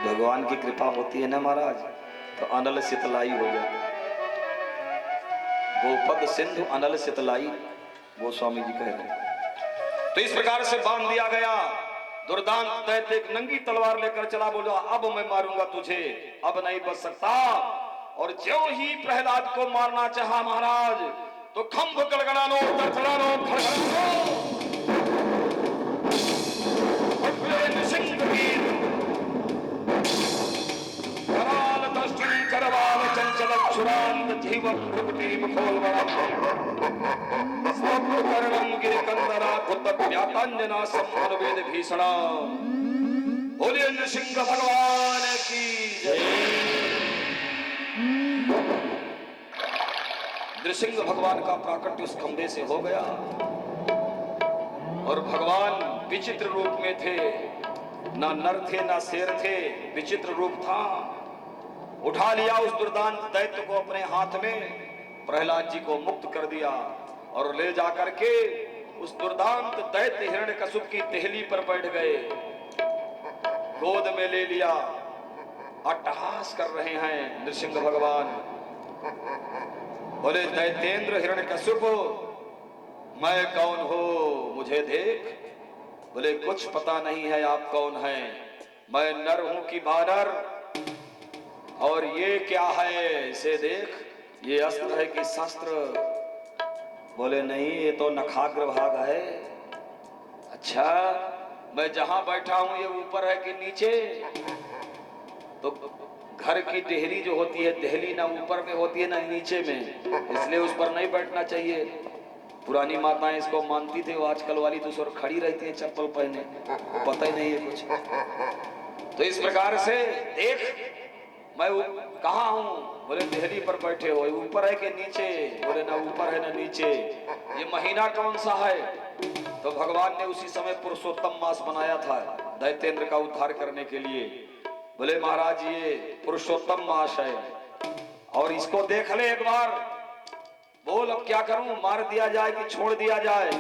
भगवान की कृपा होती है ना महाराज तो अनल शीतलाई हो जाती। गोपद सिंधु अनल शीतलाई, वो स्वामी जी कह रहे हैं। तो इस प्रकार से बांध दिया गया। दुर्दांत दैत्य एक नंगी तलवार लेकर चला, बोला अब मैं मारूंगा तुझे, अब नहीं बच सकता। और ज्यों ही प्रहलाद को मारना चाहा महाराज, तो खंभ गड़गड़ानो, तड़तड़ानो, खड़खड़ानो, बोलिए नृसिंह भगवान की जय। नृसिंह भगवान का प्राकट्य उस खंभे से हो गया और भगवान विचित्र रूप में थे, ना नर थे ना शेर थे, विचित्र रूप था। उठा लिया उस दुर्दांत दैत्य को अपने हाथ में, प्रहलाद जी को मुक्त कर दिया और ले जाकर के उस दुर्दांत दैत्य हिरण्यकशिपु की टहनी पर बैठ गए, गोद में ले लिया। अट्टहास कर रहे हैं नृसिंह भगवान, बोले दैत्येंद्र हिरण्यकशिपु मैं कौन हो मुझे देख। बोले कुछ पता नहीं है आप कौन हैं, मैं नर हूं कि बानर, और ये क्या है इसे देख, ये अस्त्र है कि शस्त्र। बोले नहीं ये तो नखाग्र भाग है। अच्छा मैं जहां बैठा हूं ये ऊपर है कि नीचे। तो घर की देहरी जो होती है, देहली ना ऊपर में होती है ना नीचे में, इसलिए उस पर नहीं बैठना चाहिए। पुरानी माताएं इसको मानती थी, वो आजकल वाली तो सर खड़ी रहती है चप्पल पहने, पता ही नहीं है कुछ। तो इस प्रकार से देख मैं कहाँ हूँ। बोले देहली पर बैठे हो, ऊपर है कि नीचे। बोले ना ऊपर है ना नीचे। ये महीना कौन सा है। तो भगवान ने उसी समय पुरुषोत्तम मास बनाया था दैत्येंद्र का उद्धार करने के लिए। बोले महाराज ये पुरुषोत्तम मास है और इसको देख ले एक बार। बोल अब क्या करूं, मार दिया जाए कि छोड़ दिया जाए।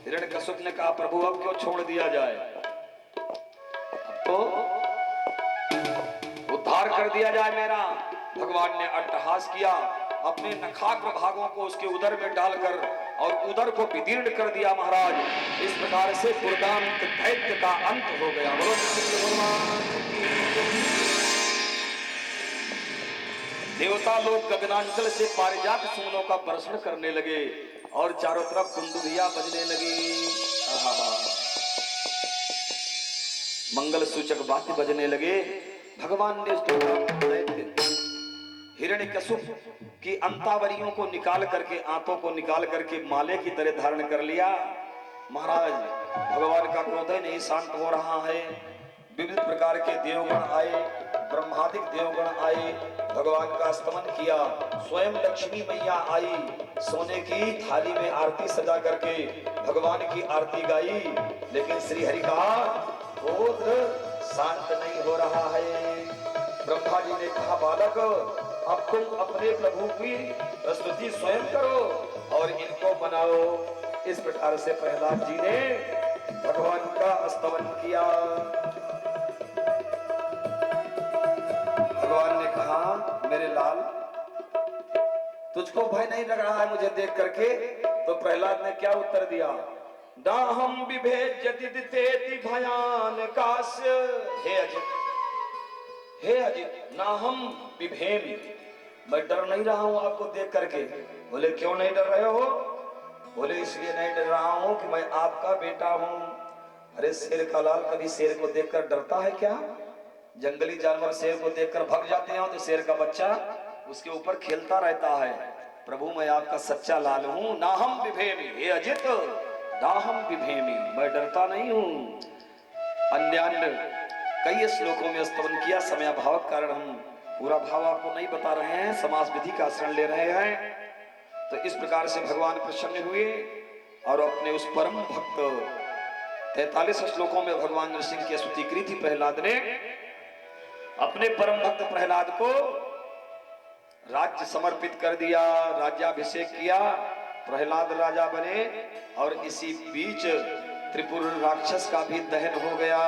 हिरण्यकशिपु ने कहा प्रभु अब क्यों छोड़ दिया जाए, अब तो उद्धार कर दिया जाए मेरा। भगवान ने अट्टहास किया, अपने नखाग्र भागों को उसके उदर में डालकर और उदर को विदीर्ण कर दिया महाराज। इस प्रकार से दुर्दांत दैत्य का अंत हो गया। बोलो नृसिंह भगवान की जय। देवता लोग गगनांचल से पारिजात सुमनों का वर्षण करने लगे और चारों तरफ गुंदुरियां बजने लगी। मंगल सूचक वाद्य बजने लगे। भगवान ने हिरण्यकशिपु की अंतावरियों को निकाल करके, आंतों को निकाल करके माले की तरह धारण कर लिया। महाराज भगवान का क्रोध नहीं शांत हो रहा है। विविध प्रकार के देवगण आए, ब्रह्मादिक देवगण आए, भगवान का स्तमन किया। स्वयं लक्ष्मी मैया आई, सोने की थाली में आरती सजा करके भगवान की आरती गाई। लेकिन श्री हरि का क्रोध शांत नहीं हो रहा है। ब्रह्मा जी ने कहा बालक अब तुम अपने प्रभु की स्तुति स्वयं करो और इनको बनाओ। इस प्रकार से प्रहलाद जी ने भगवान का स्तवन किया। भगवान ने कहा मेरे लाल तुझको भय नहीं लग रहा है मुझे देख करके। तो प्रहलाद ने क्या उत्तर दिया, दाहम विभेद्यति भयान कास्य। हे अजित, हे अजित ना हम विभेमी, मैं डर नहीं रहा हूं आपको देख करके। बोले क्यों नहीं डर रहे हो। बोले इसलिए नहीं डर रहा हूं कि मैं आपका बेटा हूं। अरे शेर का लाल कभी शेर को देखकर डरता है क्या। जंगली जानवर शेर को देखकर भाग जाते हैं तो शेर का बच्चा उसके ऊपर खेलता रहता है। प्रभु मैं आपका सच्चा लाल हूं, ना हम विभेमी। हे अजित ना हम विभेमी, मैं डरता नहीं हूं। अन्य कई श्लोकों में स्तवन किया, समय भाव के कारण हम पूरा भाव आपको नहीं बता रहे हैं, समास विधि का आचरण ले रहे हैं। तो इस प्रकार से भगवान प्रसन्न हुए और अपने उस परम भक्त 43 श्लोकों में भगवान नृसिंह की स्तुति की थी। प्रहलाद ने अपने परम भक्त प्रहलाद को राज्य समर्पित कर दिया, राज्याभिषेक किया, प्रहलाद राजा बने। और इसी बीच त्रिपुर राक्षस का भी दहन हो गया।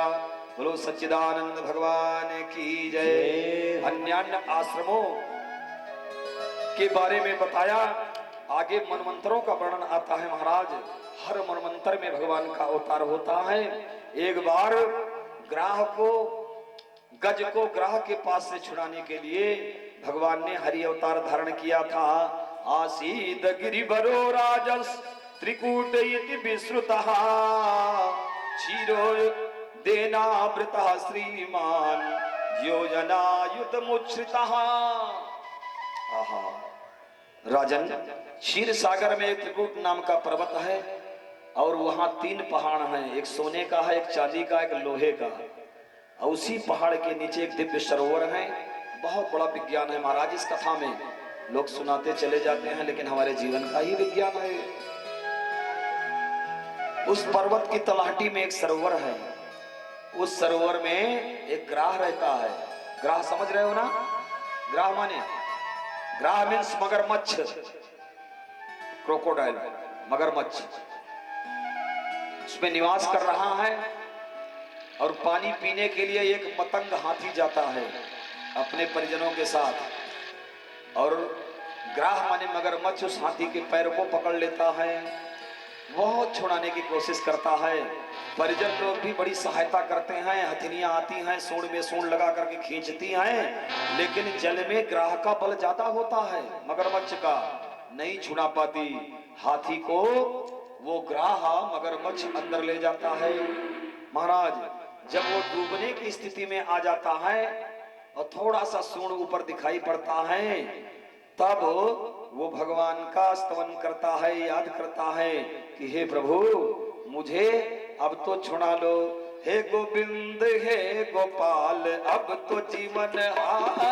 बोलो सच्चिदानंद भगवान की जय। अन्य आश्रमों के बारे में बताया, आगे मनमंत्रों का वर्णन आता है महाराज। हर मनमंत्र में भगवान का अवतार होता है। एक बार ग्राह को, गज को ग्राह के पास से छुड़ाने के लिए भगवान ने हरि अवतार धारण किया था। आसीद गिरिवरो राजस त्रिकूट इति विश्रुतः क्षीरो देनावृतः श्रीमान योजनायुत मुच्छ्रितः। आहा, राजन, क्षीर सागर में एक त्रिकूट नाम का पर्वत है और वहां 3 पहाड़ हैं, एक सोने का है, एक चांदी का, एक लोहे का। और उसी पहाड़ के नीचे एक दिव्य सरोवर है। बहुत बड़ा विज्ञान है महाराज इस कथा में। लोग सुनाते चले जाते हैं लेकिन हमारे जीवन का ही विज्ञान है। उस पर्वत की तलहटी में एक सरोवर है। उस सरोवर में एक ग्राह रहता है। ग्राह समझ रहे हो ना? ग्राह माने, ग्राह मीन्स मगरमच्छ, क्रोकोडाइल, मगरमच्छ। उसमें निवास कर रहा है और पानी पीने के लिए एक मतंग हाथी जाता है अपने परिजनों के साथ। और ग्राह माने मगरमच्छ उस हाथी के पैर को पकड़ लेता है, बहुत छुड़ाने की कोशिश करता है। परिजन लोग भी बड़ी सहायता करते हैं, हथनियां आती हैं, सूंड में सूंड लगा करके खींचती हैं, लेकिन जल में ग्राह का बल ज्यादा होता है, मगरमच्छ का नहीं छुड़ा पाती। हाथी को वो ग्राह मगरमच्छ अंदर ले जाता है। महाराज, जब वो डूबने की स्थिति में आ जाता है और थोड़ा सा सूंड ऊपर दिखाई पड़ता है, तब वो भगवान का स्तवन करता है, याद करता है कि हे प्रभु, मुझे अब तो छुड़ा लो, हे गोविंद हे गोपाल, अब तो जीवन हार